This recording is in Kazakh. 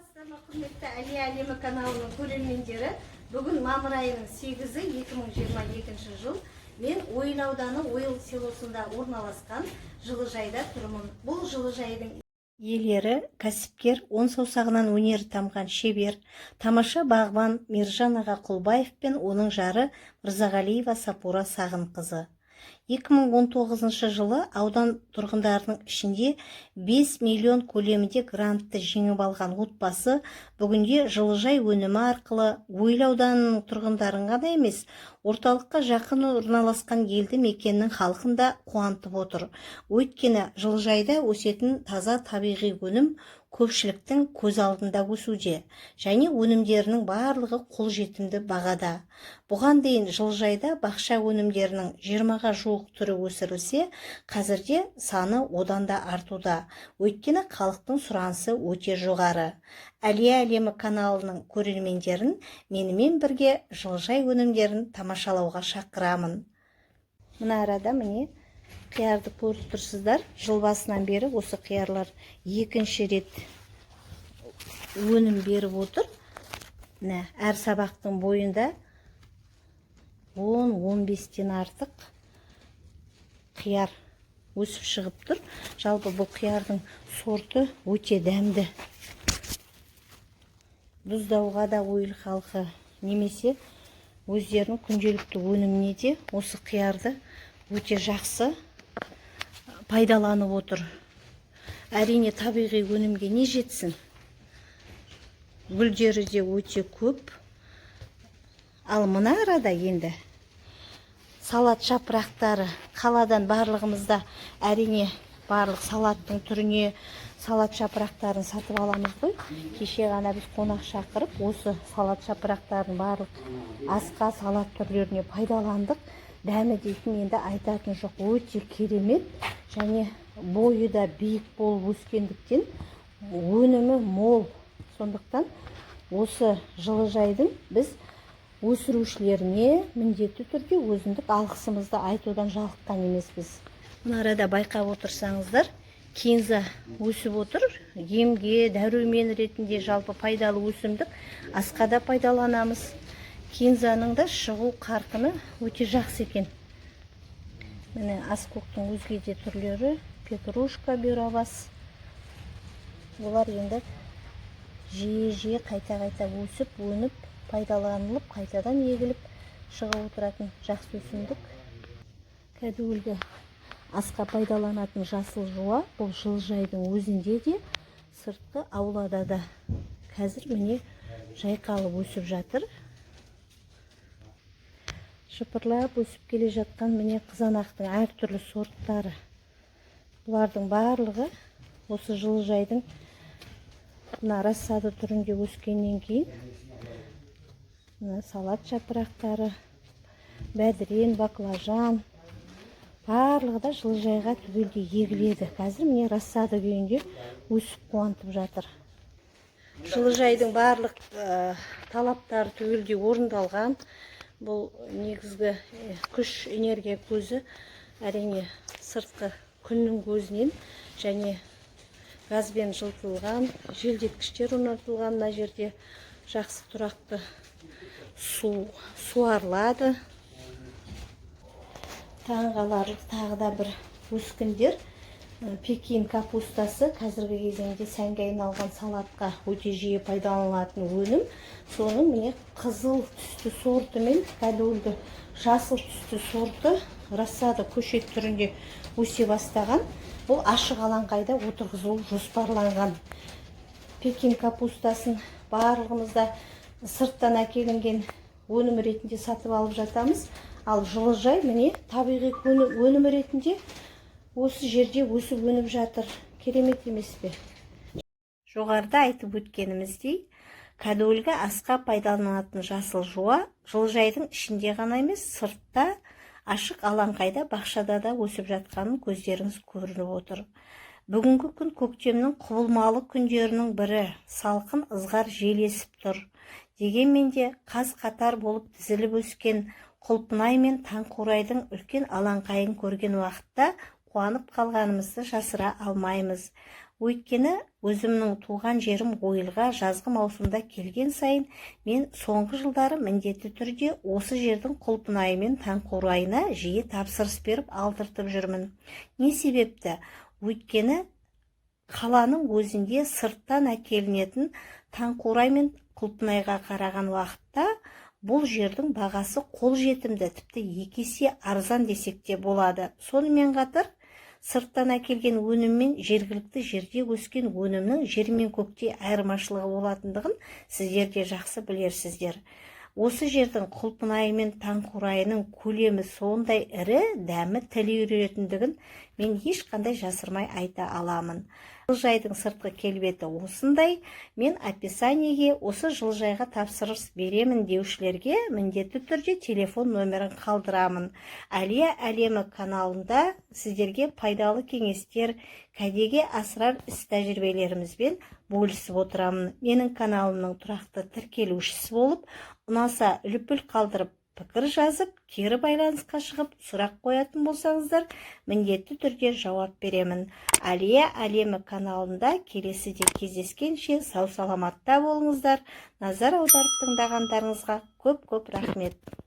Саламатсыздар, құрметті Әлия әлемі каналының көрермендері. Бүгін мамыр айының 8-і 2022 жыл. Мен Ойыл ауданы Ойыл селосында орналасқан жылыжайда тұрмын. Бұл жылыжайдың иелері кәсіпкер, он саусағынан өнері тамған шебер, тамаша бағбан Мержан аға Құлбаев пен оның жары Мырзағалиева Сапура Сағынқызы. 2019 жылы аудан тұрғындарының ішінде 5 миллион көлемінде грантты жеңіп алған отбасы бүгінде жылыжай өнімі арқылы Ойыл ауданының тұрғындарын ғана емес, орталыққа жақын орналасқан елді мекеннің халқын да қуантып отыр. Өйткені жылыжайда өсетін таза табиғи өнім көпшіліктің көз алдында өсуде және өнімдерінің барлығы қолжетімді бағада. Бұған дейін жылыжайда бақша өнімдерінің 20-ға жуық түрі өсірілсе, қазірде саны одан да артуда. Өйткені халықтың сұранысы өте жоғары. Әлия әлемі каналының көрермендерін менімен бірге жылыжай өнімдерін тамашалауға шақырамын. Мына арада міне қиярды көріп тұрсыздар. Жыл басынан бері осы қиярлар екінші рет өнім беріп отыр. Әр сабақтың бойында 10-15-тен артық қияр өсіп шығып тұр. Жалпы бұл қиярдың сорты өте дәмді. Бұздауға да Ойыл халқы немесе өздерінің күнделікті өніміне де осы қиярды өте жақсы пайдаланып отыр. Әрине табиғи өнімге не жетсін? Гүлдері де өте көп. Ал мына арада енді салат жапырақтары қаладан барлығымызда әрине барлық салаттың түріне салат жапырақтарын сатып аламыз ғой. Кеше ғана біз қонақ шақырып, осы салат жапырақтарын барлық асқа салат түрлеріне пайдаландық. Дәмі дейтін енді айтатын жоқ, өте керемет және бойы да биік болып өскендіктен өнімі мол. Сондықтан осы жылыжайдың біз өсірушілеріне міндетті түрде өзіндік алғысымызды айтудан жалыққан емеспіз. Мына арада байқап отырсаңыздар, кинза өсіп отыр. Емге, дәрумен ретінде жалпы пайдалы өсімдік, асқа да пайдаланамыз. Кинзаның да шығу қарқыны өте жақсы екен. Міне аскөктің өзге де түрлері, петрушка, бюровас. Олар енді жиі қайта-қайта өсіп, өніп, пайдаланылып, қайтадан егіліп шығып отыратын жақсы өсімдік. Кәдуілгі асқа пайдаланатын жасыл жуа бұл жылыжайдың өзінде де, сыртқы аулада да қазір міне жайқалып өсіп жатыр. Шыпырлап өсіп келе жатқан міне қызанақтың әртүрлі сорттары. Бұлардың барлығы осы жылыжайдың рассада түрінде өскеннен кейін салат жапырақтары, бәдірен, баклажан барлығы да жылыжайға түгелдей егіледі. Қазір міне рассада күйінде өсіп қуантып жатыр. Жылыжайдың барлық талаптары түгелдей орындалған. Бұл негізгі күш энергия көзі әрине сыртқы күннің көзінен және газбен жылытылған, желдеткіштер орнатылған. Мына жерде жақсы тұрақты суарылады. Таңғаларлық тағы да бір өскіндер. Пекин капустасы қазіргі кезеңде сәнге айналған салатқа өте жиі пайдаланылатын өнім. Соның міне қызыл түсті сорты мен кәдуілгі жасыл түсті сорты рассада көшет түрінде өсе бастаған. Бұл ашық алаңқайда отырғызу жоспарланған. Пекин капустасын барлығымызда сырттан әкелінген өнім ретінде сатып алып жатамыз. Ал жылыжай міне табиғи өнім ретінде осы жерде өсіп өніп жатыр. Керемет емес пе? Жоғарыда айтып өткеніміздей, кәдуілгі асқа пайдаланатын жасыл жуа жылыжайдың ішінде ғана емес, сыртта ашық алаңқайда бақшада да өсіп жатқанын көздеріңіз көрініп отыр. Бүгінгі күн көктемнің құбылмалы күндерінің бірі, салқын ызғар жел есіп тұр. Дегенмен де қаз қатар болып тізіліп өскен Құлпынай мен Таңқурайдың үлкен алаңқайын көрген уақытта қуанып қалғанымызды жасыра алмаймыз. Өйткені өзімнің туған жерім Ойылға жазғы маусымда келген сайын мен соңғы жылдары міндетті түрде осы жердің құлпынайы мен таңқурайына жиі тапсырыс беріп алдыртып жүрмін. Не себепті? Өйткені қаланың өзінде сырттан әкелінетін таңқурай мен құлпынайға қараған уақытта бұл жердің бағасы қолжетімді, тіпті 2 есе арзан десек те болады. Сонымен қатар сырттан әкелген өнім мен жергілікті жерде өскен өнімнің жер мен көктей айырмашылығы болатындығын сіздер де жақсы білерсіздер. Осы жердің құлпынайы мен таңқурайының көлемі сондай ірі, дәмі тіл үйретіндігін мен ешқандай жасырмай айта аламын. Жылыжайдың сыртқы келбеті осындай. Мен описаниеге осы жылыжайға тапсырыс беремін деушілерге міндетті түрде телефон номерін қалдырамын. Әлия әлемі каналында сіздерге пайдалы кеңестер, кәдеге асырар іс тәжірибелерімізбен бөлісіп отырамын. Менің каналымның тұрақты тіркелушісі болып, ұнаса үлпіл қалдырып пікір жазып, кері байланысқа шығып, сұрақ қоятын болсаңыздар, міндетті түрде жауап беремін. Әлия әлемі каналында келесіде кездескенше сау саламатта болыңыздар. Назар аударып тыңдағандарыңызға көп рахмет.